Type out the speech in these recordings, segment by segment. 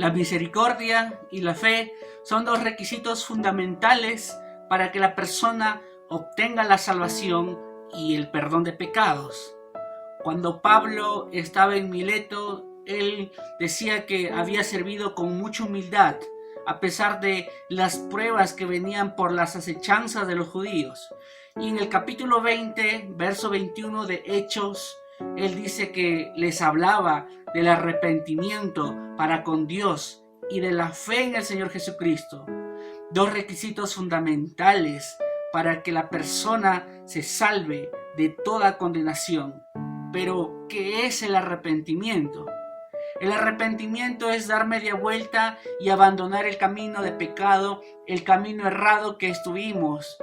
La misericordia y la fe son dos requisitos fundamentales para que la persona obtenga la salvación y el perdón de pecados. Cuando Pablo estaba en Mileto, él decía que había servido con mucha humildad, a pesar de las pruebas que venían por las acechanzas de los judíos. Y en el capítulo 20, verso 21 de Hechos, él dice que les hablaba del arrepentimiento para con Dios y de la fe en el Señor Jesucristo. Dos requisitos fundamentales para que la persona se salve de toda condenación. Pero, ¿qué es el arrepentimiento? El arrepentimiento es dar media vuelta y abandonar el camino de pecado, el camino errado que estuvimos,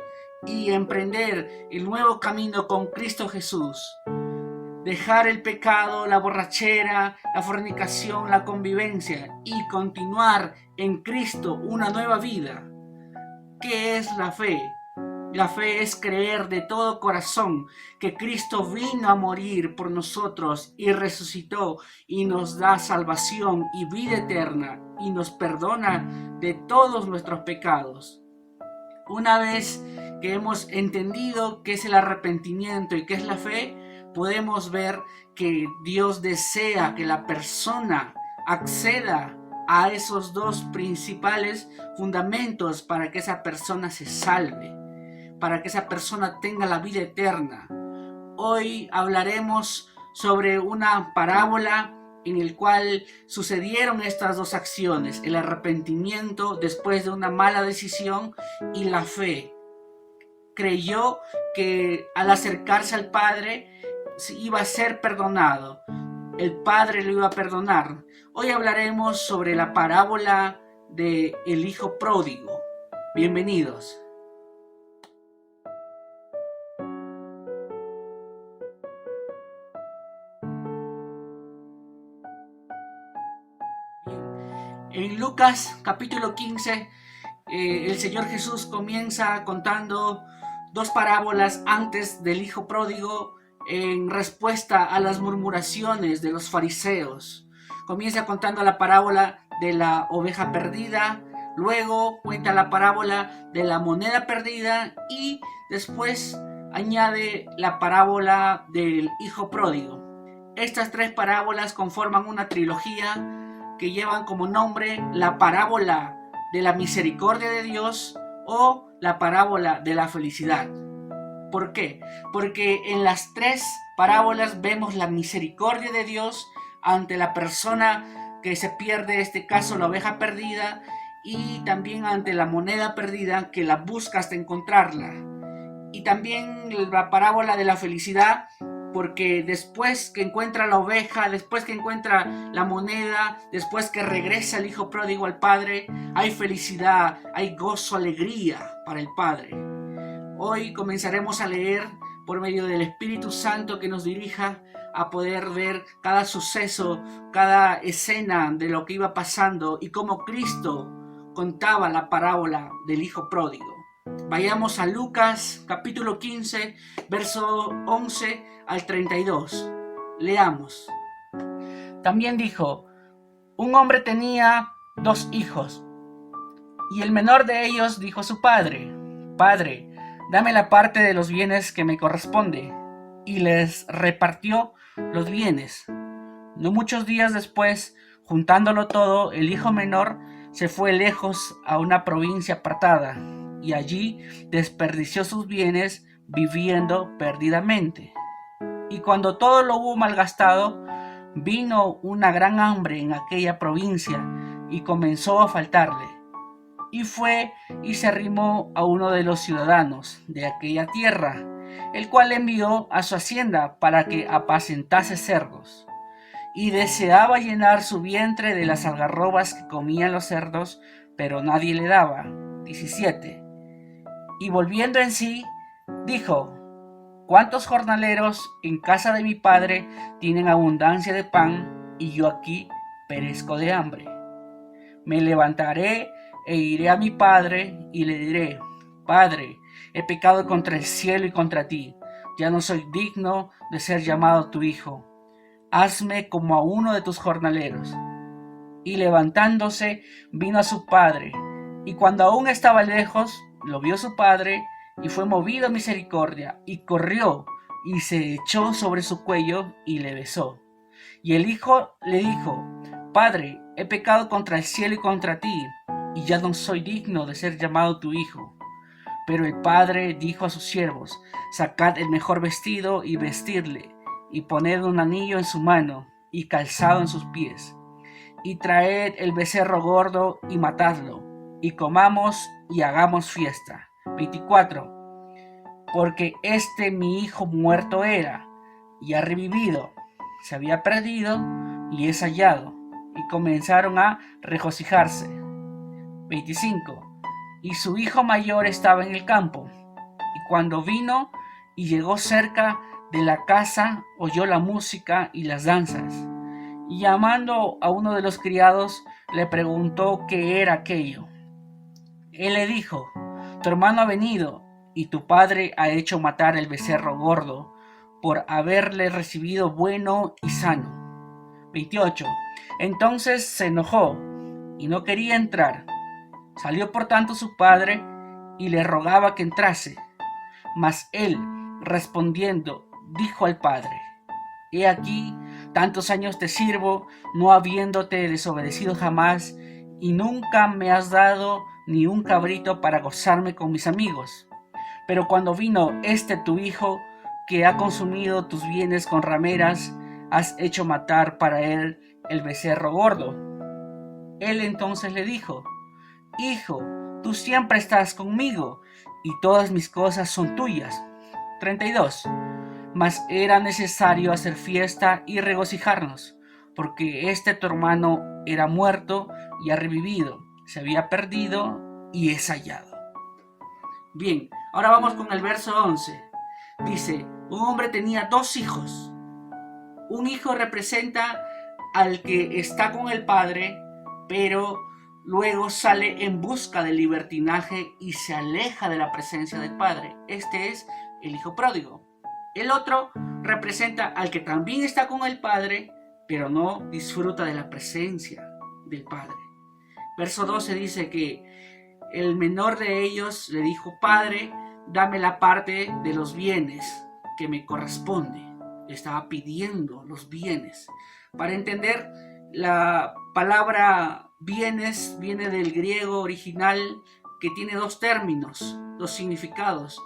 y emprender el nuevo camino con Cristo Jesús. Dejar el pecado, la borrachera, la fornicación, la convivencia y continuar en Cristo una nueva vida. ¿Qué es la fe? La fe es creer de todo corazón que Cristo vino a morir por nosotros y resucitó y nos da salvación y vida eterna y nos perdona de todos nuestros pecados. Una vez que hemos entendido qué es el arrepentimiento y qué es la fe, podemos ver que Dios desea que la persona acceda a esos dos principales fundamentos para que esa persona se salve, para que esa persona tenga la vida eterna. Hoy hablaremos sobre una parábola en el cual sucedieron estas dos acciones, el arrepentimiento después de una mala decisión y la fe. Creyó que al acercarse al Padre iba a ser perdonado, el Padre lo iba a perdonar. Hoy hablaremos sobre la parábola del hijo pródigo. Bienvenidos. En Lucas capítulo 15, el Señor Jesús comienza contando dos parábolas antes del hijo pródigo en respuesta a las murmuraciones de los fariseos. Comienza contando la parábola de la oveja perdida, luego cuenta la parábola de la moneda perdida y después añade la parábola del hijo pródigo. Estas tres parábolas conforman una trilogía que llevan como nombre la parábola de la misericordia de Dios o la parábola de la felicidad. ¿Por qué? Porque en las tres parábolas vemos la misericordia de Dios ante la persona que se pierde, en este caso la oveja perdida, y también ante la moneda perdida que la busca hasta encontrarla. Y también la parábola de la felicidad, porque después que encuentra la oveja, después que encuentra la moneda, después que regresa el hijo pródigo al Padre, hay felicidad, hay gozo, alegría para el Padre. Hoy comenzaremos a leer por medio del Espíritu Santo que nos dirija a poder ver cada suceso, cada escena de lo que iba pasando y cómo Cristo contaba la parábola del hijo pródigo. Vayamos a Lucas capítulo 15, verso 11 al 32. Leamos. También dijo: un hombre tenía 2 hijos, y el menor de ellos dijo a su padre: Padre, dame la parte de los bienes que me corresponde. Y les repartió los bienes. No muchos días después, juntándolo todo, el hijo menor se fue lejos a una provincia apartada, y allí desperdició sus bienes viviendo perdidamente. Y cuando todo lo hubo malgastado, vino una gran hambre en aquella provincia y comenzó a faltarle. Y fue y se arrimó a uno de los ciudadanos de aquella tierra, el cual envió a su hacienda para que apacentase cerdos. Y deseaba llenar su vientre de las algarrobas que comían los cerdos, pero nadie le daba. 17. Y volviendo en sí, dijo: ¿cuántos jornaleros en casa de mi padre tienen abundancia de pan, y yo aquí perezco de hambre? Me levantaré e iré a mi padre y le diré: Padre, he pecado contra el cielo y contra ti, ya no soy digno de ser llamado tu hijo. Hazme como a uno de tus jornaleros. y levantándose vino a su padre. Y cuando aún estaba lejos, lo vio su padre y fue movido a misericordia y corrió y se echó sobre su cuello y le besó. Y el hijo le dijo: Padre, he pecado contra el cielo y contra ti, y ya no soy digno de ser llamado tu hijo. Pero el padre dijo a sus siervos: Sacad el mejor vestido y vestidle, y poned un anillo en su mano y calzado en sus pies, y traed el becerro gordo y matadlo, y comamos y hagamos fiesta. 24. Porque mi hijo muerto era, y ha revivido, se había perdido, y es hallado. Y comenzaron a regocijarse. 25. Y su hijo mayor estaba en el campo, y cuando vino y llegó cerca de la casa, oyó la música y las danzas. Y llamando a uno de los criados, le preguntó qué era aquello. Él le dijo: Tu hermano ha venido, y tu padre ha hecho matar el becerro gordo, por haberle recibido bueno y sano. 28. Entonces se enojó, y no quería entrar. Salió por tanto su padre, y le rogaba que entrase. Mas él, respondiendo, dijo al padre: He aquí, tantos años te sirvo, no habiéndote desobedecido jamás, y nunca me has dado ni un cabrito para gozarme con mis amigos. Pero cuando vino tu hijo, que ha consumido tus bienes con rameras, has hecho matar para él el becerro gordo. Él entonces le dijo: Hijo, tú siempre estás conmigo, y todas mis cosas son tuyas. 32. Mas era necesario hacer fiesta y regocijarnos, porque tu hermano era muerto y ha revivido, se había perdido y es hallado. Bien, ahora vamos con el verso 11. Dice: un hombre tenía 2 hijos. Un hijo representa al que está con el padre, pero luego sale en busca del libertinaje y se aleja de la presencia del padre. Este es el hijo pródigo. El otro representa al que también está con el padre, pero no disfruta de la presencia del padre. Verso 12 dice que el menor de ellos le dijo: Padre, dame la parte de los bienes que me corresponde. Le estaba pidiendo los bienes. Para entender, la palabra bienes viene del griego original, que tiene 2 términos, 2 significados.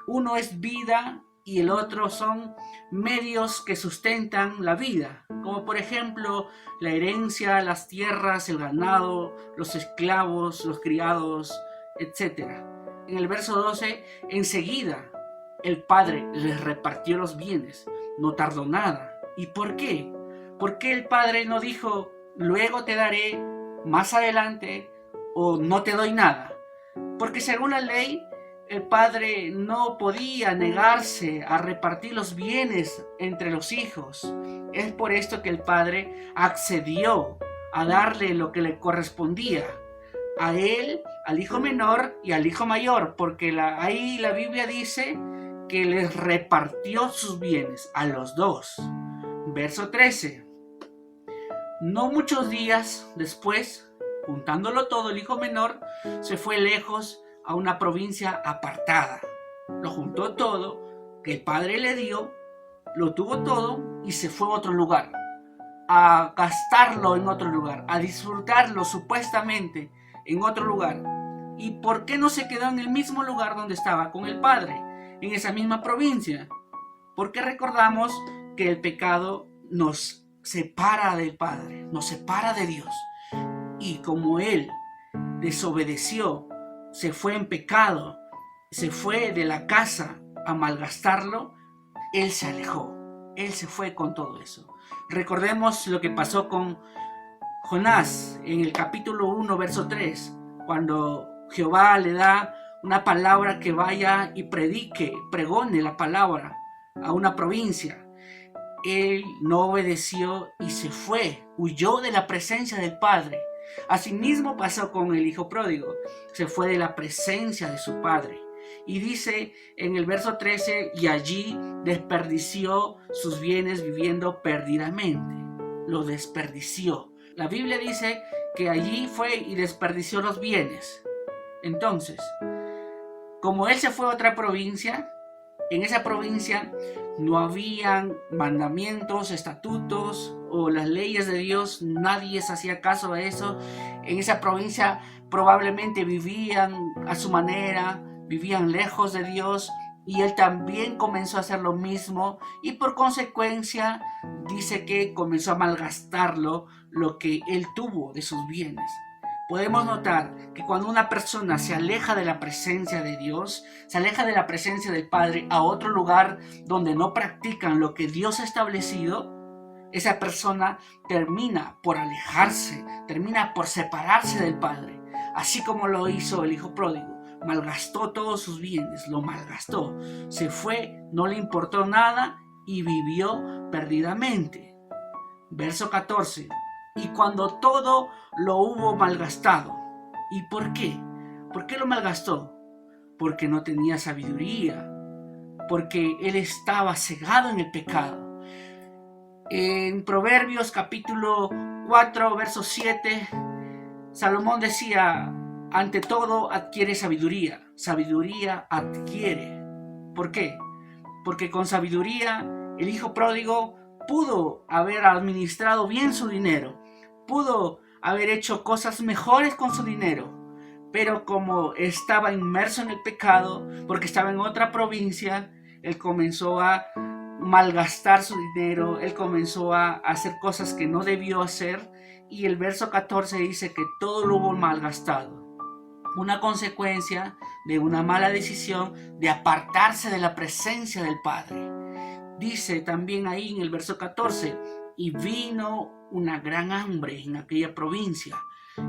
Uno es vida y el otro son medios que sustentan la vida, como por ejemplo la herencia, las tierras, el ganado, los esclavos, los criados, etc. En el verso 12, enseguida el padre les repartió los bienes, no tardó nada. ¿Y por qué? ¿Por qué el padre no dijo: luego te daré, más adelante, o no te doy nada? Porque según la ley, el padre no podía negarse a repartir los bienes entre los hijos. Es por esto que el padre accedió a darle lo que le correspondía a él, al hijo menor y al hijo mayor, porque ahí la Biblia dice que les repartió sus bienes a los 2. Verso 13. No muchos días después, juntándolo todo, el hijo menor se fue lejos a una provincia apartada. Lo juntó todo, que el padre le dio, lo tuvo todo y se fue a otro lugar, a gastarlo en otro lugar, a disfrutarlo supuestamente en otro lugar. ¿Y por qué no se quedó en el mismo lugar donde estaba con el padre, en esa misma provincia? Porque recordamos que el pecado nos separa del Padre, nos separa de Dios. Y como él desobedeció, se fue en pecado, se fue de la casa a malgastarlo, él se alejó, él se fue con todo eso. Recordemos lo que pasó con Jonás en el capítulo 1, verso 3, cuando Jehová le da una palabra que vaya y pregone la palabra a una provincia. Él no obedeció y se fue, huyó de la presencia del Padre. Asimismo pasó con el hijo pródigo, se fue de la presencia de su padre. Y dice en el verso 13, y allí desperdició sus bienes viviendo perdidamente. Lo desperdició. La Biblia dice que allí fue y desperdició los bienes. Entonces, como él se fue a otra provincia, en esa provincia no habían mandamientos, estatutos o las leyes de Dios, nadie se hacía caso a eso. En esa provincia probablemente vivían a su manera, vivían lejos de Dios, y él también comenzó a hacer lo mismo, y por consecuencia dice que comenzó a malgastarlo lo que él tuvo de sus bienes. Podemos notar que cuando una persona se aleja de la presencia de Dios, se aleja de la presencia del Padre a otro lugar donde no practican lo que Dios ha establecido, esa persona termina por alejarse, termina por separarse del Padre, así como lo hizo el hijo pródigo. Malgastó todos sus bienes, lo malgastó, se fue, no le importó nada y vivió perdidamente. Verso 14. Y cuando todo lo hubo malgastado. ¿Y por qué? ¿Por qué lo malgastó? Porque no tenía sabiduría, porque él estaba cegado en el pecado. En Proverbios capítulo 4, verso 7, Salomón decía: ante todo adquiere sabiduría, sabiduría adquiere. ¿Por qué? Porque con sabiduría el hijo pródigo pudo haber administrado bien su dinero, pudo haber hecho cosas mejores con su dinero, pero como estaba inmerso en el pecado, porque estaba en otra provincia, él comenzó a malgastar su dinero, él comenzó a hacer cosas que no debió hacer, y el verso 14 dice que todo lo hubo malgastado. Una consecuencia de una mala decisión de apartarse de la presencia del Padre. Dice también ahí en el verso 14, y vino una gran hambre en aquella provincia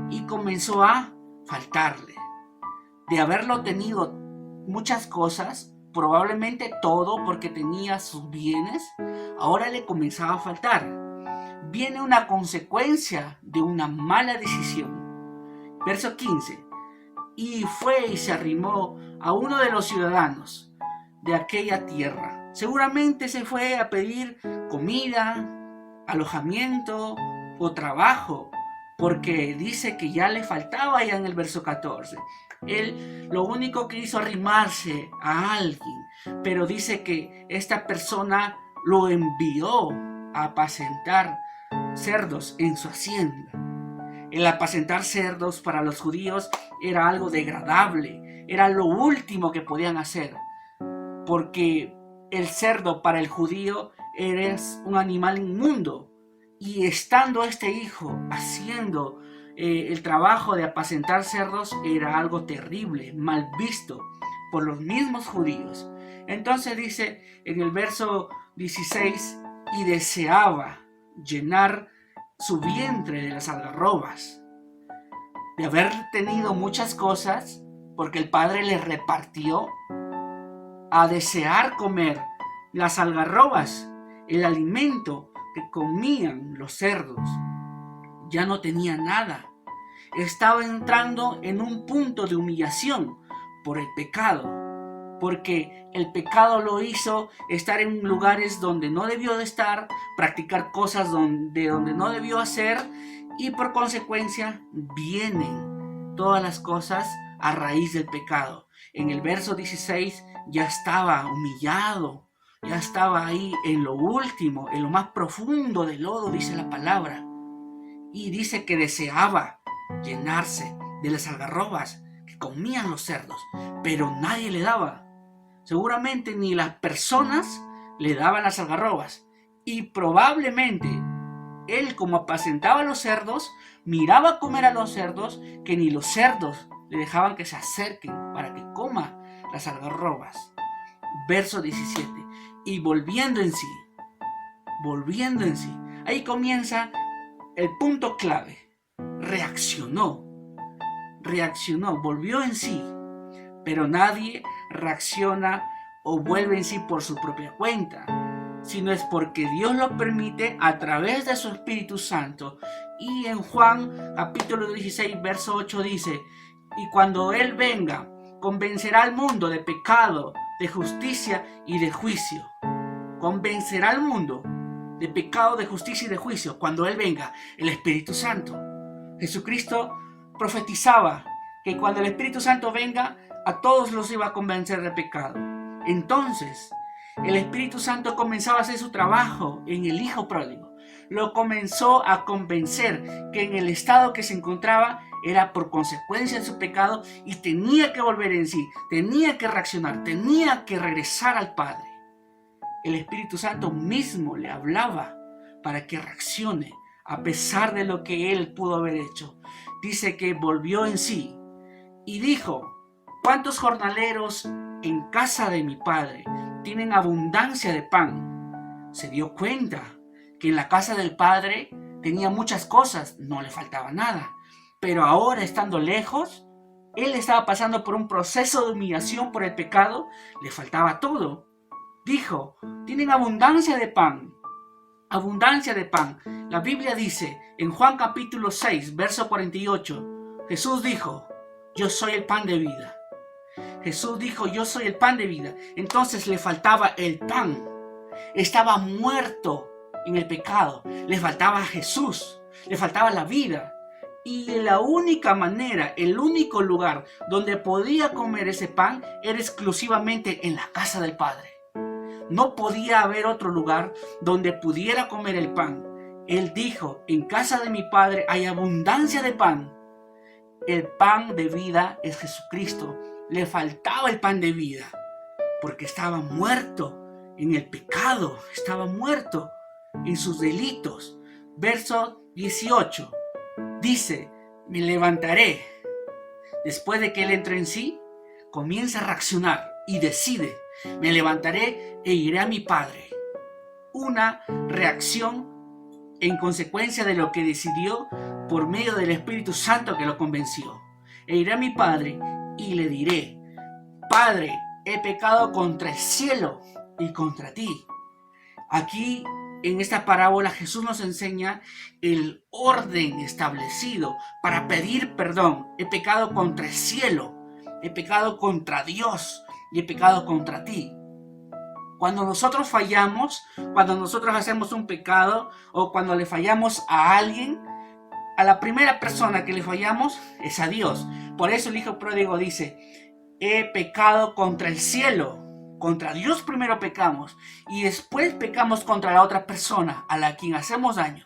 y comenzó a faltarle. De haberlo tenido muchas cosas, probablemente todo porque tenía sus bienes, ahora le comenzaba a faltar. Viene una consecuencia de una mala decisión. Verso 15. Y fue y se arrimó a uno de los ciudadanos de aquella tierra. Seguramente se fue a pedir comida, alojamiento o trabajo, porque dice que ya le faltaba ya en el verso 14. Él lo único que hizo arrimarse a alguien, pero dice que esta persona lo envió a apacentar cerdos en su hacienda. El apacentar cerdos para los judíos era algo degradable, era lo último que podían hacer, porque el cerdo para el judío era un animal inmundo, y estando este hijo haciendo el trabajo de apacentar cerdos era algo terrible, mal visto por los mismos judíos. Entonces dice en el verso 16, y deseaba llenar su vientre de las algarrobas. De haber tenido muchas cosas, porque el Padre le repartió, a desear comer las algarrobas, el alimento que comían los cerdos. Ya no tenía nada. Estaba entrando en un punto de humillación por el pecado, porque el pecado lo hizo estar en lugares donde no debió de estar, practicar cosas donde no debió hacer, y por consecuencia vienen todas las cosas a raíz del pecado. En el verso 16 ya estaba humillado, ya estaba ahí en lo último, en lo más profundo del lodo, dice la palabra, y dice que deseaba llenarse de las algarrobas que comían los cerdos, pero nadie le daba. Seguramente ni las personas le daban las algarrobas, y probablemente él, como apacentaba a los cerdos, miraba comer a los cerdos, que ni los cerdos le dejaban que se acerquen para que coma las algarrobas. Verso 17. Y volviendo en sí, ahí comienza el punto clave. Reaccionó, volvió en sí. Pero nadie reacciona o vuelve en sí por su propia cuenta, sino es porque Dios lo permite a través de su Espíritu Santo. Y en Juan capítulo 16, verso 8 dice: y cuando Él venga, convencerá al mundo de pecado, de justicia y de juicio. Convencerá al mundo de pecado, de justicia y de juicio, cuando Él venga, el Espíritu Santo. Jesucristo profetizaba que cuando el Espíritu Santo venga, a todos los iba a convencer de pecado. Entonces, el Espíritu Santo comenzaba a hacer su trabajo en el Hijo Pródigo. Lo comenzó a convencer que en el estado que se encontraba era por consecuencia de su pecado y tenía que volver en sí, tenía que reaccionar, tenía que regresar al Padre. El Espíritu Santo mismo le hablaba para que reaccione a pesar de lo que él pudo haber hecho. Dice que volvió en sí y dijo: ¿cuántos jornaleros en casa de mi padre tienen abundancia de pan? Se dio cuenta que en la casa del padre tenía muchas cosas, no le faltaba nada. Pero ahora, estando lejos, él estaba pasando por un proceso de humillación por el pecado, le faltaba todo. Dijo: tienen abundancia de pan. Abundancia de pan. La Biblia dice en Juan capítulo 6, verso 48, Jesús dijo: yo soy el pan de vida. Jesús dijo: yo soy el pan de vida. Entonces le faltaba el pan. Estaba muerto en el pecado. Le faltaba a Jesús. Le faltaba la vida. Y la única manera, el único lugar donde podía comer ese pan era exclusivamente en la casa del Padre. No podía haber otro lugar donde pudiera comer el pan. Él dijo: en casa de mi Padre hay abundancia de pan. El pan de vida es Jesucristo. Le faltaba el pan de vida porque estaba muerto en el pecado, estaba muerto en sus delitos. Verso 18 dice: me levantaré. Después de que él entró en sí, comienza a reaccionar y decide: me levantaré e iré a mi Padre. Una reacción en consecuencia de lo que decidió por medio del Espíritu Santo que lo convenció. E iré a mi Padre y le diré: Padre, he pecado contra el cielo y contra ti. Aquí en esta parábola Jesús nos enseña el orden establecido para pedir perdón. He pecado contra el cielo, he pecado contra Dios y he pecado contra ti. Cuando nosotros fallamos, cuando nosotros hacemos un pecado o cuando le fallamos a alguien, a la primera persona que le fallamos es a Dios. Por eso el Hijo Pródigo dice: he pecado contra el cielo. Contra Dios primero pecamos y después pecamos contra la otra persona a la quien hacemos daño.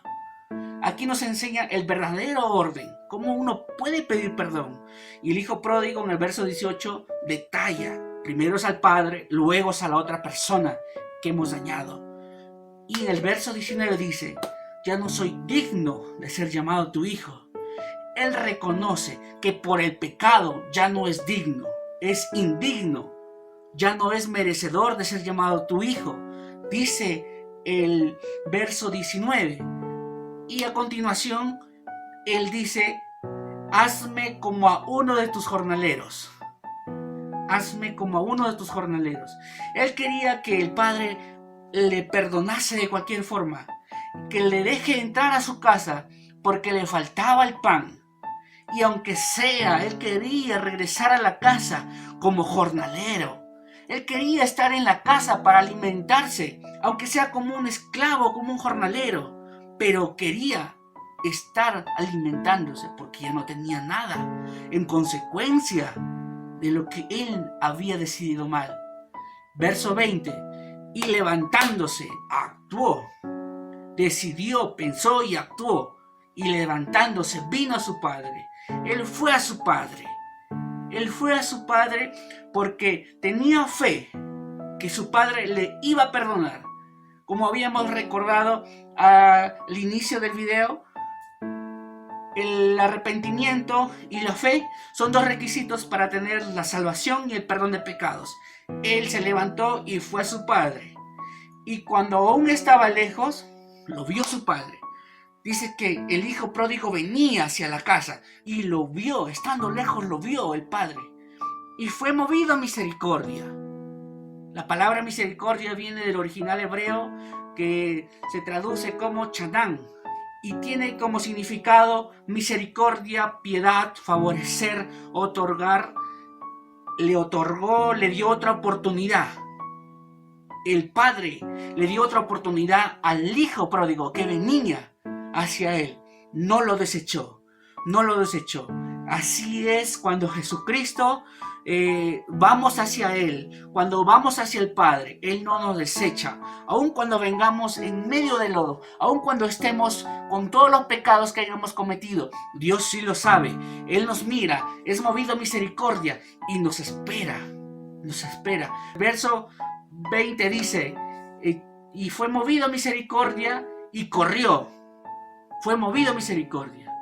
Aquí nos enseña el verdadero orden, cómo uno puede pedir perdón. Y el Hijo Pródigo en el verso 18 detalla: primero es al Padre, luego es a la otra persona que hemos dañado. Y en el verso 19 dice: ya no soy digno de ser llamado tu hijo. Él reconoce que por el pecado ya no es digno, es indigno. Ya no es merecedor de ser llamado tu hijo, dice el verso 19. Y a continuación, él dice: hazme como a uno de tus jornaleros. Hazme como a uno de tus jornaleros. Él quería que el Padre le perdonase de cualquier forma, que le deje entrar a su casa porque le faltaba el pan. Y aunque sea, él quería regresar a la casa como jornalero. Él quería estar en la casa para alimentarse, aunque sea como un esclavo, como un jornalero. Pero quería estar alimentándose porque ya no tenía nada, en consecuencia de lo que él había decidido mal. Verso 20. Y levantándose, actuó. Decidió, pensó y actuó. Y levantándose, vino a su padre. Él fue a su padre. Él fue a su padre porque tenía fe que su padre le iba a perdonar. Como habíamos recordado al inicio del video, el arrepentimiento y la fe son dos requisitos para tener la salvación y el perdón de pecados. Él se levantó y fue a su padre. Y cuando aún estaba lejos, lo vio su padre. Dice que el hijo pródigo venía hacia la casa y lo vio, estando lejos lo vio el padre. Y fue movido a misericordia. La palabra misericordia viene del original hebreo que se traduce como chadán y tiene como significado misericordia, piedad, favorecer, otorgar. Le otorgó, le dio otra oportunidad. el Padre le dio otra oportunidad al hijo pródigo que venía hacia él. No lo desechó, no lo desechó. Así es cuando Jesucristo vamos hacia Él, cuando vamos hacia el Padre, Él no nos desecha. Aun cuando vengamos en medio del lodo, aun cuando estemos con todos los pecados que hayamos cometido, Dios sí lo sabe. Él nos mira, es movido a misericordia y nos espera, nos espera. Verso 20 dice, y fue movido a misericordia y corrió. Fue movido a misericordia.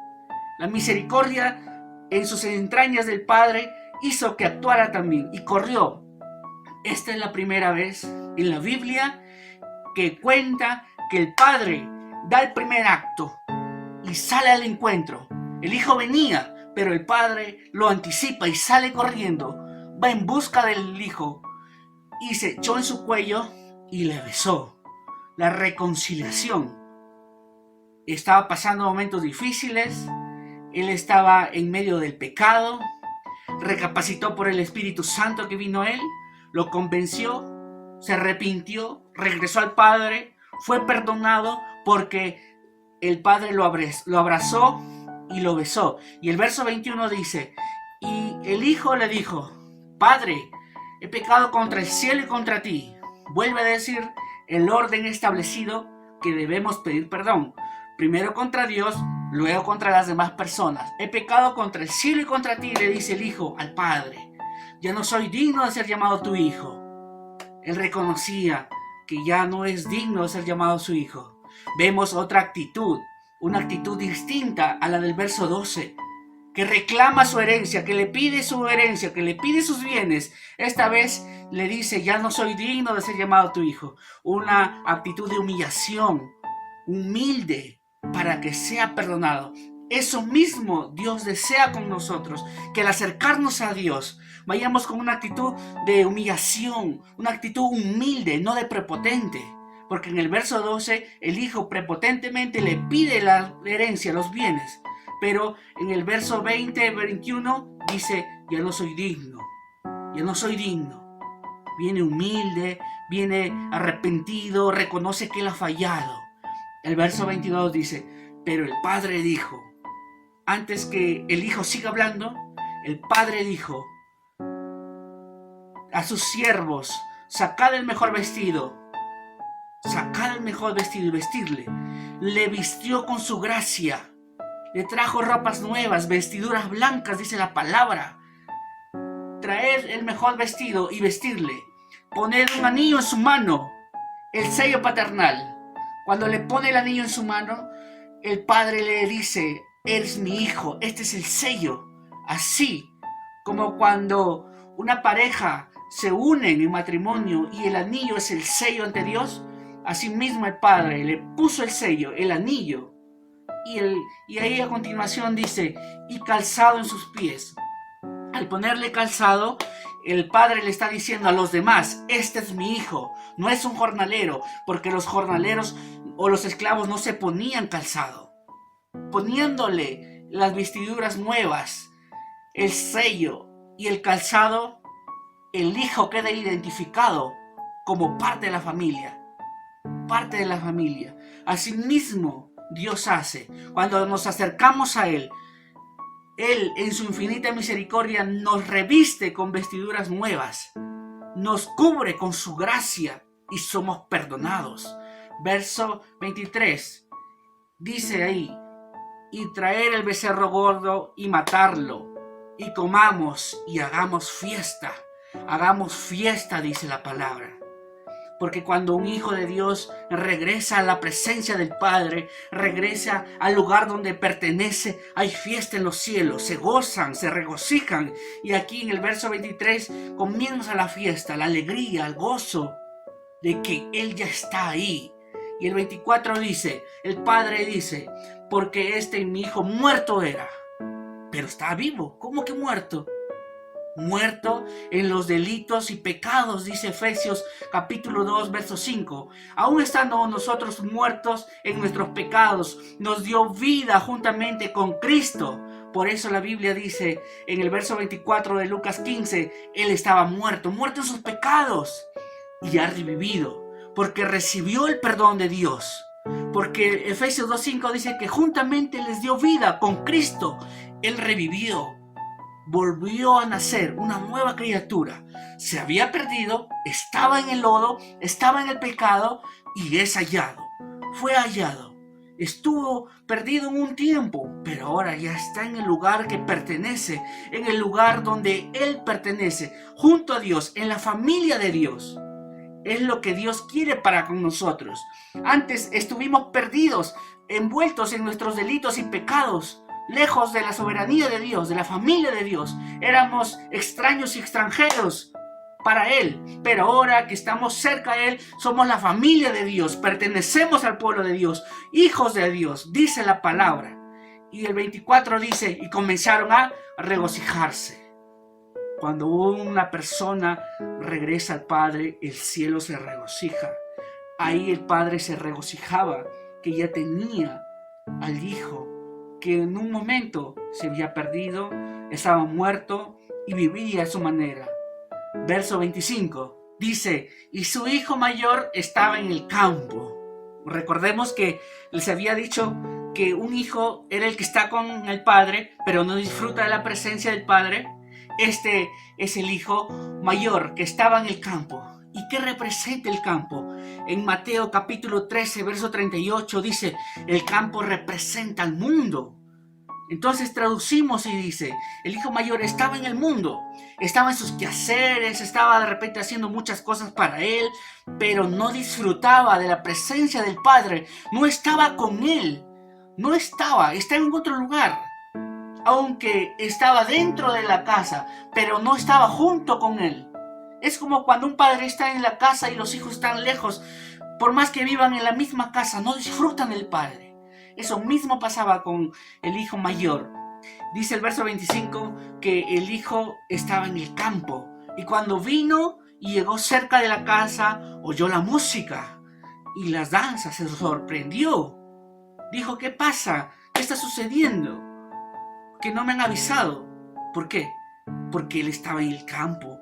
La misericordia en sus entrañas del Padre hizo que actuara también y corrió. Esta es la primera vez en la Biblia que cuenta que el Padre da el primer acto y sale al encuentro. El Hijo venía, pero el Padre lo anticipa y sale corriendo. Va en busca del Hijo y se echó en su cuello y le besó. La reconciliación. Estaba pasando momentos difíciles. Él estaba en medio del pecado, recapacitó por el Espíritu Santo que vino a él, lo convenció, se arrepintió, regresó al Padre, fue perdonado porque el Padre lo abrazó y lo besó. Y el verso 21 dice, y el Hijo le dijo, Padre, he pecado contra el cielo y contra ti. Vuelve a decir el orden establecido que debemos pedir perdón. Primero contra Dios, luego contra las demás personas. He pecado contra el cielo y contra ti, le dice el Hijo al Padre. Ya no soy digno de ser llamado tu hijo. Él reconocía que ya no es digno de ser llamado su hijo. Vemos otra actitud, una actitud distinta a la del verso 12, que reclama su herencia, que le pide su herencia, que le pide sus bienes. Esta vez le dice, ya no soy digno de ser llamado tu hijo. Una actitud de humillación, humilde, para que sea perdonado. Eso mismo Dios desea con nosotros, que al acercarnos a Dios vayamos con una actitud de humillación, una actitud humilde, no de prepotente. Porque en el verso 12 el Hijo prepotentemente le pide la herencia, los bienes. Pero en el verso 20-21 dice, ya no soy digno, ya no soy digno. Viene humilde, viene arrepentido, reconoce que él ha fallado. El verso 22 dice, pero el Padre dijo, antes que el Hijo siga hablando, el Padre dijo a sus siervos, sacad el mejor vestido y vestirle. Le vistió con su gracia, le trajo ropas nuevas, vestiduras blancas, dice la palabra. Traed el mejor vestido y vestirle. Poned un anillo en su mano, el sello paternal. Cuando le pone el anillo en su mano, el Padre le dice, eres mi hijo, este es el sello. Así como cuando una pareja se unen en matrimonio y el anillo es el sello ante Dios, así mismo el Padre le puso el sello, el anillo, y ahí a continuación dice, y calzado en sus pies. Al ponerle calzado, el Padre le está diciendo a los demás, este es mi hijo, no es un jornalero, porque los jornaleros o los esclavos no se ponían calzado. Poniéndole las vestiduras nuevas, el sello y el calzado, el hijo queda identificado como parte de la familia. Parte de la familia. Asimismo, Dios hace. Cuando nos acercamos a Él, Él en su infinita misericordia nos reviste con vestiduras nuevas. Nos cubre con su gracia y somos perdonados. Verso 23. Dice ahí, y traer el becerro gordo y matarlo, y comamos y hagamos fiesta. Hagamos fiesta, dice la palabra. Porque cuando un hijo de Dios regresa a la presencia del Padre, regresa al lugar donde pertenece, hay fiesta en los cielos, se gozan, se regocijan. Y aquí en el verso 23 comienza la fiesta, la alegría, el gozo de que Él ya está ahí. Y el 24 dice, el Padre dice, porque mi hijo muerto era, pero está vivo. ¿Cómo que muerto? Muerto en los delitos y pecados, dice Efesios capítulo 2, verso 5. Aún estando nosotros muertos en nuestros pecados, nos dio vida juntamente con Cristo. Por eso la Biblia dice en el verso 24 de Lucas 15, Él estaba muerto en sus pecados. y ha revivido, porque recibió el perdón de Dios. Porque Efesios 2:5 dice que juntamente les dio vida con Cristo. Él revivió, volvió a nacer, una nueva criatura. Se había perdido, estaba en el lodo, estaba en el pecado y es hallado. Fue hallado. Estuvo perdido en un tiempo, pero ahora ya está en el lugar que pertenece, en el lugar donde Él pertenece, junto a Dios, en la familia de Dios. Es lo que Dios quiere para con nosotros. Antes estuvimos perdidos, envueltos en nuestros delitos y pecados, lejos de la soberanía de Dios, de la familia de Dios. Éramos extraños y extranjeros para Él, pero ahora que estamos cerca de Él, somos la familia de Dios, pertenecemos al pueblo de Dios, hijos de Dios, dice la palabra. Y el 24 dice, y comenzaron a regocijarse. Cuando una persona regresa al Padre, el cielo se regocija. Ahí el Padre se regocijaba que ya tenía al Hijo, que en un momento se había perdido, estaba muerto y vivía a su manera. Verso 25 dice, y su hijo mayor estaba en el campo. Recordemos que les había dicho que un hijo era el que está con el Padre, pero no disfruta de la presencia del Padre. Este es el hijo mayor que estaba en el campo. ¿Y qué representa el campo? En Mateo capítulo 13, verso 38 dice, el campo representa al mundo. Entonces traducimos y dice, el hijo mayor estaba en el mundo, estaba en sus quehaceres, estaba de repente haciendo muchas cosas para él, pero no disfrutaba de la presencia del Padre, no estaba con él, estaba en otro lugar. Aunque estaba dentro de la casa, pero no estaba junto con él. Es como cuando un padre está en la casa y los hijos están lejos, por más que vivan en la misma casa, no disfrutan del Padre. Eso mismo pasaba con el hijo mayor. Dice el verso 25 que el hijo estaba en el campo y cuando vino y llegó cerca de la casa, oyó la música y las danzas, se sorprendió. Dijo, ¿qué pasa? ¿Qué está sucediendo? Que no me han avisado. ¿Por qué? Porque él estaba en el campo,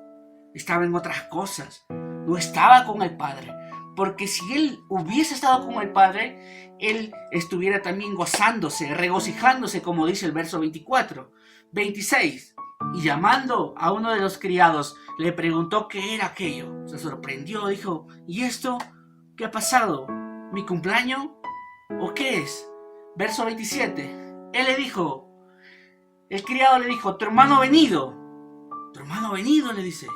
estaba en otras cosas, no estaba con el Padre. Porque si él hubiese estado con el Padre, él estuviera también gozándose, regocijándose, como dice el verso 24. 26. Y llamando a uno de los criados, le preguntó qué era aquello. Se sorprendió, dijo, ¿y esto qué ha pasado? ¿Mi cumpleaños? ¿O qué es? Verso 27. Él le dijo, el criado le dijo, tu hermano ha venido. Tu hermano ha venido, le dice.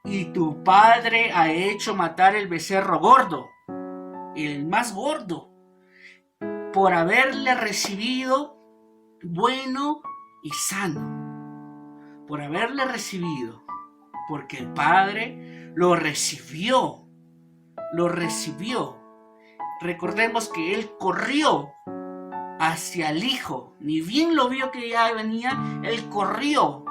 Y tu padre ha hecho matar el becerro gordo, el más gordo, por haberle recibido bueno y sano. Por haberle recibido, porque el padre lo recibió. Lo recibió. Recordemos que él corrió hacia el hijo. Ni bien lo vio que ya venía, él corrió.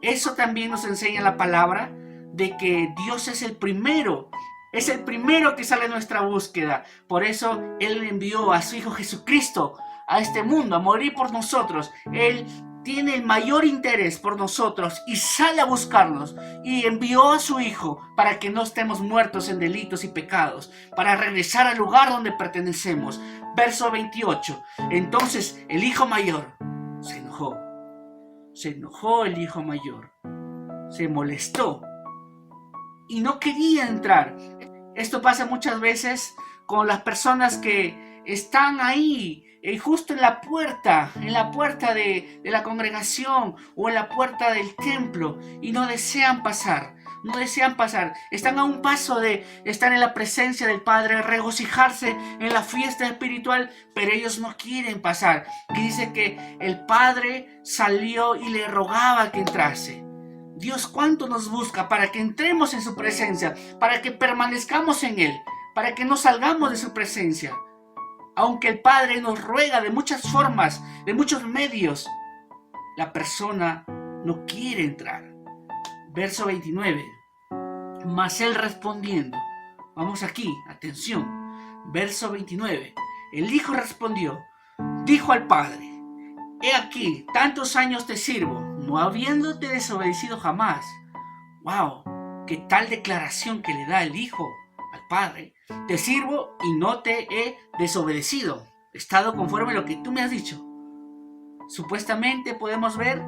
Eso también nos enseña la palabra de que Dios es el primero que sale en nuestra búsqueda. Por eso Él envió a su Hijo Jesucristo a este mundo a morir por nosotros. Él tiene el mayor interés por nosotros y sale a buscarnos y envió a su Hijo para que no estemos muertos en delitos y pecados, para regresar al lugar donde pertenecemos. Verso 28. Entonces el hijo mayor se enojó. Se enojó el hijo mayor, se molestó y no quería entrar. Esto pasa muchas veces con las personas que están ahí, justo en la puerta de la congregación o en la puerta del templo y no desean pasar. No desean pasar, están a un paso de estar en la presencia del Padre, regocijarse en la fiesta espiritual, pero ellos no quieren pasar. Que dice que el Padre salió y le rogaba que entrase. Dios cuánto nos busca para que entremos en su presencia, para que permanezcamos en Él, para que no salgamos de su presencia. Aunque el Padre nos ruega de muchas formas, de muchos medios, la persona no quiere entrar. Verso 29. Mas él respondiendo, vamos aquí, atención, verso 29. El hijo respondió, dijo al padre, he aquí, tantos años te sirvo, no habiéndote desobedecido jamás. Wow, que tal declaración que le da el hijo al padre: te sirvo y no te he desobedecido, he estado conforme a lo que tú me has dicho. Supuestamente podemos ver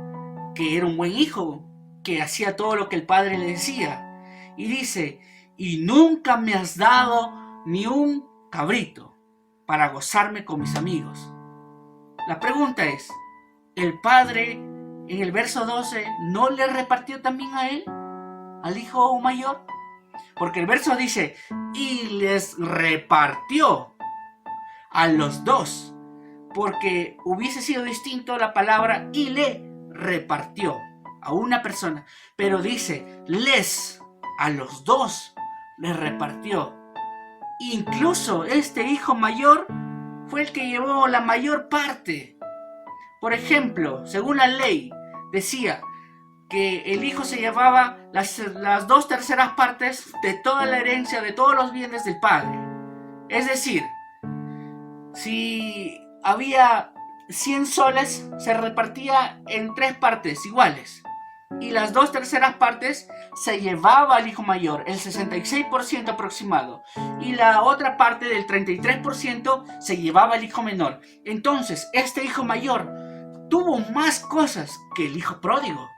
que era un buen hijo, que hacía todo lo que el padre le decía. Y dice: y nunca me has dado ni un cabrito para gozarme con mis amigos. La pregunta es, ¿el padre en el verso 12 no le repartió también a él, al hijo mayor? Porque el verso dice: y les repartió a los dos, porque hubiese sido distinto la palabra y le repartió a una persona, pero dice les, a los dos les repartió. Incluso este hijo mayor fue el que llevó la mayor parte. Por ejemplo, según la ley, decía que el hijo se llevaba las 2/3 partes de toda la herencia, de todos los bienes del padre. Es decir, si había 100 soles, se repartía en 3 partes iguales. Y las 2/3 partes se llevaba al hijo mayor, el 66% aproximado. Y la otra parte del 33% se llevaba al hijo menor. Entonces, este hijo mayor tuvo más cosas que el hijo pródigo.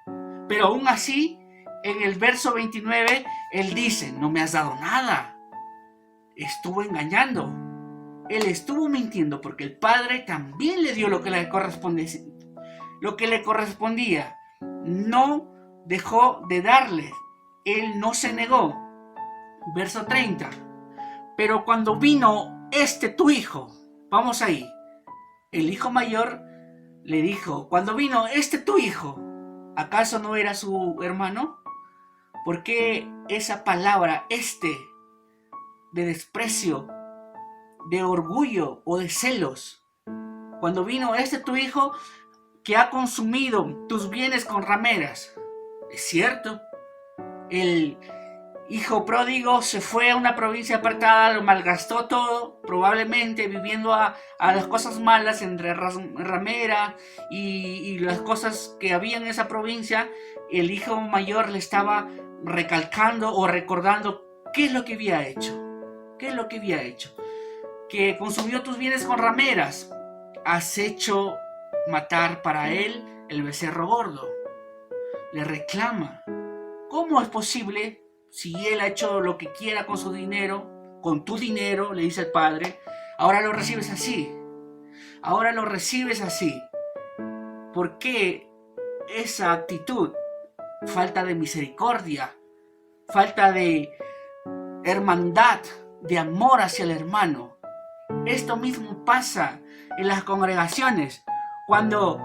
Pero aún así, en el verso 29, él dice: no me has dado nada. Estuvo engañando. Él estuvo mintiendo porque el padre también le dio lo que le correspondía. No dejó de darle. Él no se negó. Verso 30. Pero cuando vino tu hijo, vamos ahí. El hijo mayor le dijo: cuando vino tu hijo, ¿acaso no era su hermano? ¿Por qué esa palabra de desprecio, de orgullo o de celos? Cuando vino tu hijo que ha consumido tus bienes con rameras. Es cierto, el hijo pródigo se fue a una provincia apartada, lo malgastó todo, probablemente viviendo a las cosas malas entre ramera y las cosas que había en esa provincia. El hijo mayor le estaba recalcando o recordando qué es lo que había hecho. Que consumió tus bienes con rameras. Has hecho matar para él el becerro gordo. Le reclama: ¿cómo es posible, si él ha hecho lo que quiera con su dinero, con tu dinero, le dice el padre, ahora lo recibes así? ¿Por qué esa actitud? Falta de misericordia, falta de hermandad, de amor hacia el hermano. Esto mismo pasa en las congregaciones. Cuando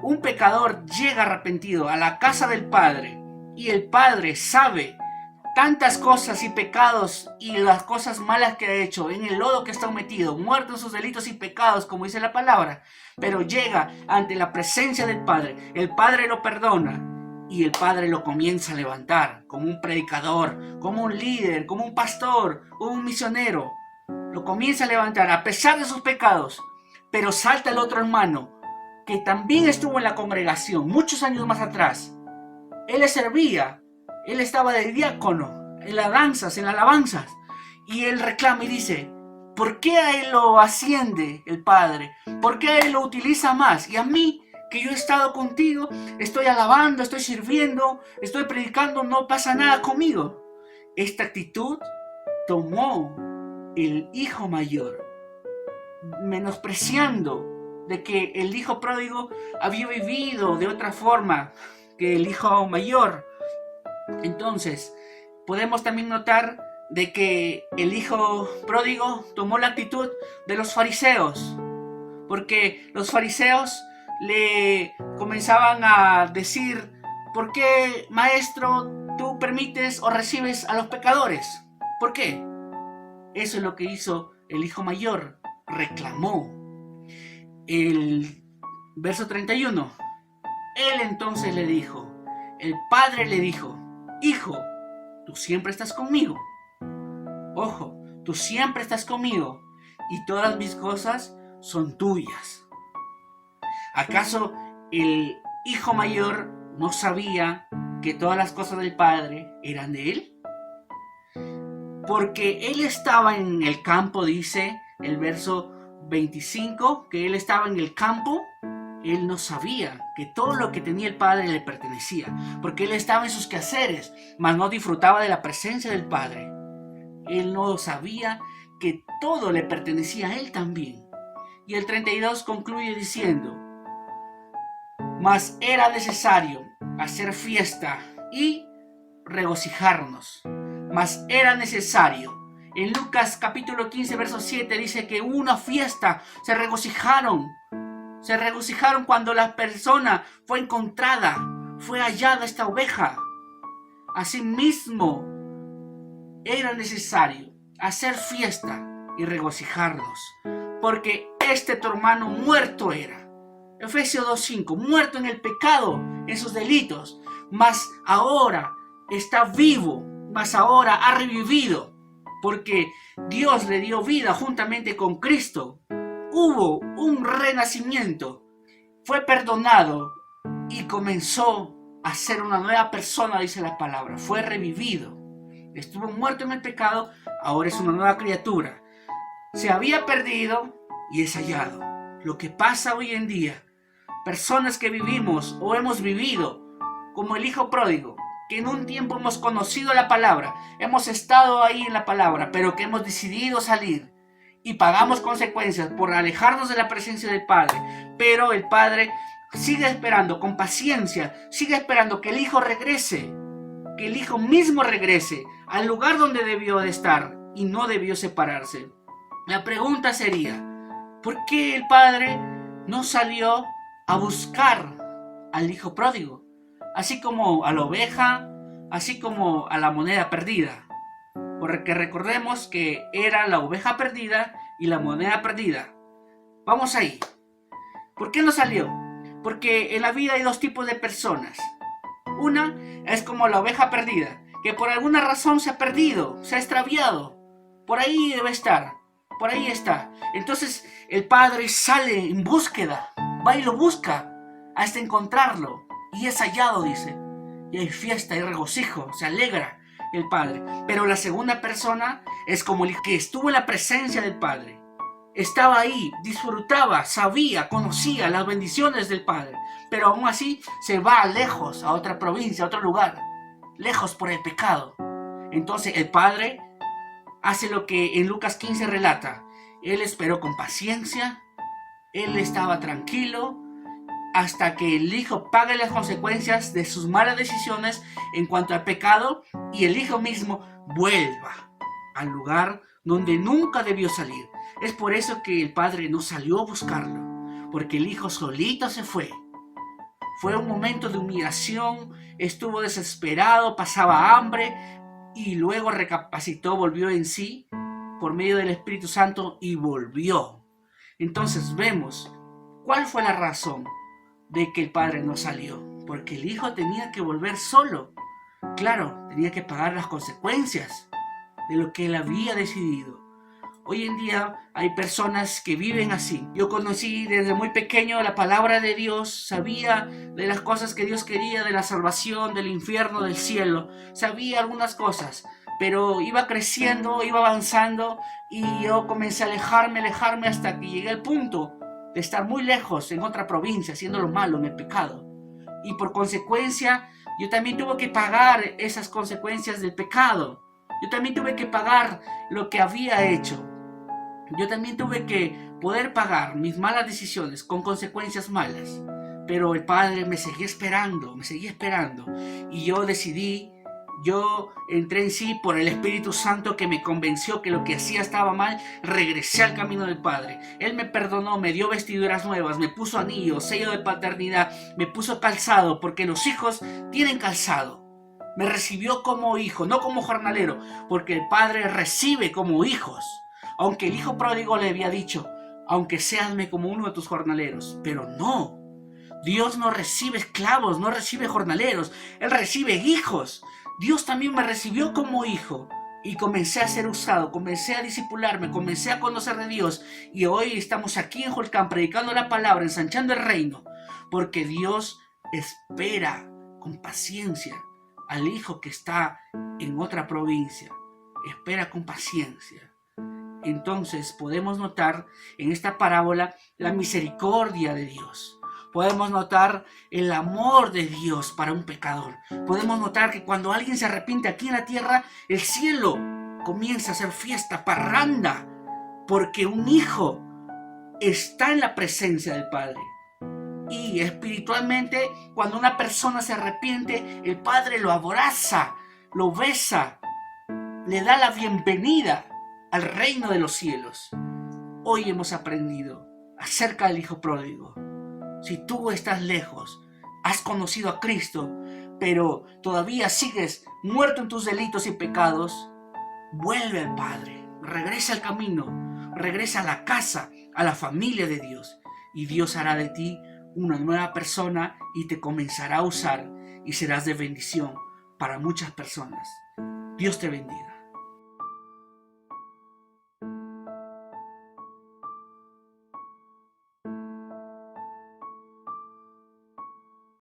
un pecador llega arrepentido a la casa del Padre y el Padre sabe tantas cosas y pecados y las cosas malas que ha hecho, en el lodo que está metido, muerto en sus delitos y pecados, como dice la palabra, pero llega ante la presencia del Padre, el Padre lo perdona y el Padre lo comienza a levantar como un predicador, como un líder, como un pastor, como un misionero. Lo comienza a levantar a pesar de sus pecados. Pero salta el otro hermano que también estuvo en la congregación muchos años más atrás. Él le servía, él estaba de diácono en las danzas, en las alabanzas, y él reclama y dice: ¿por qué a él lo asciende el Padre? ¿Por qué a él lo utiliza más? Y a mí, que yo he estado contigo, estoy alabando, estoy sirviendo, estoy predicando, no pasa nada conmigo. Esta actitud tomó el hijo mayor, menospreciando de que el hijo pródigo había vivido de otra forma que el hijo mayor. Entonces, podemos también notar de que el hijo pródigo tomó la actitud de los fariseos, porque los fariseos le comenzaban a decir: ¿por qué, maestro, tú permites o recibes a los pecadores? ¿Por qué? Eso es lo que hizo el hijo mayor, reclamó. El verso 31. Él entonces le dijo, el padre le dijo: hijo, tú siempre estás conmigo. Ojo, tú siempre estás conmigo y todas mis cosas son tuyas. ¿Acaso el hijo mayor no sabía que todas las cosas del Padre eran de Él? Porque Él estaba en el campo, dice el verso 25, que Él estaba en el campo. Él no sabía que todo lo que tenía el Padre le pertenecía, porque Él estaba en sus quehaceres, mas no disfrutaba de la presencia del Padre. Él no sabía que todo le pertenecía a Él también. Y el 32 concluye diciendo: mas era necesario hacer fiesta y regocijarnos. Mas era necesario. En Lucas capítulo 15, verso 7 dice que hubo una fiesta, se regocijaron. Se regocijaron cuando la persona fue encontrada, fue hallada esta oveja. Asimismo, era necesario hacer fiesta y regocijarnos, porque tu hermano muerto era. Efesios 2:5, muerto en el pecado, en sus delitos, mas ahora está vivo, mas ahora ha revivido, porque Dios le dio vida juntamente con Cristo. Hubo un renacimiento, fue perdonado y comenzó a ser una nueva persona, dice la palabra. Fue revivido, estuvo muerto en el pecado, ahora es una nueva criatura. Se había perdido y es hallado. Lo que pasa hoy en día, personas que vivimos o hemos vivido como el hijo pródigo, que en un tiempo hemos conocido la palabra, hemos estado ahí en la palabra, pero que hemos decidido salir y pagamos consecuencias por alejarnos de la presencia del Padre. Pero el Padre sigue esperando con paciencia, sigue esperando que el Hijo regrese, que el Hijo mismo regrese al lugar donde debió de estar y no debió separarse. La pregunta sería: ¿por qué el Padre no salió a buscar al Hijo pródigo? Así como a la oveja, así como a la moneda perdida. Porque recordemos que era la oveja perdida y la moneda perdida. Vamos ahí. ¿Por qué no salió? Porque en la vida hay dos tipos de personas. Una es como la oveja perdida, que por alguna razón se ha perdido, se ha extraviado. Por ahí debe estar, por ahí está. Entonces el Padre sale en búsqueda, va y lo busca hasta encontrarlo. Y es hallado, dice. Y hay fiesta, hay regocijo, se alegra el Padre. Pero la segunda persona es como el que estuvo en la presencia del Padre. Estaba ahí, disfrutaba, sabía, conocía las bendiciones del Padre. Pero aún así se va lejos, a otra provincia, a otro lugar. Lejos por el pecado. Entonces el Padre hace lo que en Lucas 15 relata. Él esperó con paciencia. Él estaba tranquilo hasta que el Hijo pague las consecuencias de sus malas decisiones en cuanto al pecado y el Hijo mismo vuelva al lugar donde nunca debió salir. Es por eso que el Padre no salió a buscarlo, porque el Hijo solito se fue. Fue un momento de humillación, estuvo desesperado, pasaba hambre y luego recapacitó, volvió en sí por medio del Espíritu Santo y volvió. Entonces vemos cuál fue la razón de que el Padre no salió, porque el Hijo tenía que volver solo. Claro, tenía que pagar las consecuencias de lo que él había decidido. Hoy en día hay personas que viven así. Yo conocí desde muy pequeño la palabra de Dios, sabía de las cosas que Dios quería, de la salvación, del infierno, del cielo. Sabía algunas cosas, pero iba creciendo, iba avanzando y yo comencé a alejarme hasta que llegué al punto de estar muy lejos en otra provincia, haciendo lo malo, en el pecado. Y por consecuencia, yo también tuve que pagar esas consecuencias del pecado. Yo también tuve que pagar lo que había hecho. Yo también tuve que poder pagar mis malas decisiones con consecuencias malas. Pero el Padre me seguía esperando. Y yo entré en sí por el Espíritu Santo que me convenció que lo que hacía estaba mal. Regresé al camino del Padre. Él me perdonó, me dio vestiduras nuevas, me puso anillo, sello de paternidad, me puso calzado, porque los hijos tienen calzado. Me recibió como hijo, no como jornalero, porque el Padre recibe como hijos. Aunque el hijo pródigo le había dicho: aunque seasme como uno de tus jornaleros. Pero no, Dios no recibe esclavos, no recibe jornaleros, Él recibe hijos. Dios también me recibió como hijo y comencé a ser usado, comencé a discipularme, comencé a conocer de Dios y hoy estamos aquí en Julcán predicando la palabra, ensanchando el reino, porque Dios espera con paciencia al hijo que está en otra provincia. Espera con paciencia. Entonces podemos notar en esta parábola la misericordia de Dios. Podemos notar el amor de Dios para un pecador. Podemos notar que cuando alguien se arrepiente aquí en la tierra, el cielo comienza a hacer fiesta, parranda, porque un hijo está en la presencia del Padre. Y espiritualmente, cuando una persona se arrepiente, el Padre lo abraza, lo besa, le da la bienvenida al reino de los cielos. Hoy hemos aprendido acerca del Hijo Pródigo. Si tú estás lejos, has conocido a Cristo, pero todavía sigues muerto en tus delitos y pecados, vuelve al Padre, regresa al camino, regresa a la casa, a la familia de Dios, y Dios hará de ti una nueva persona y te comenzará a usar y serás de bendición para muchas personas. Dios te bendiga.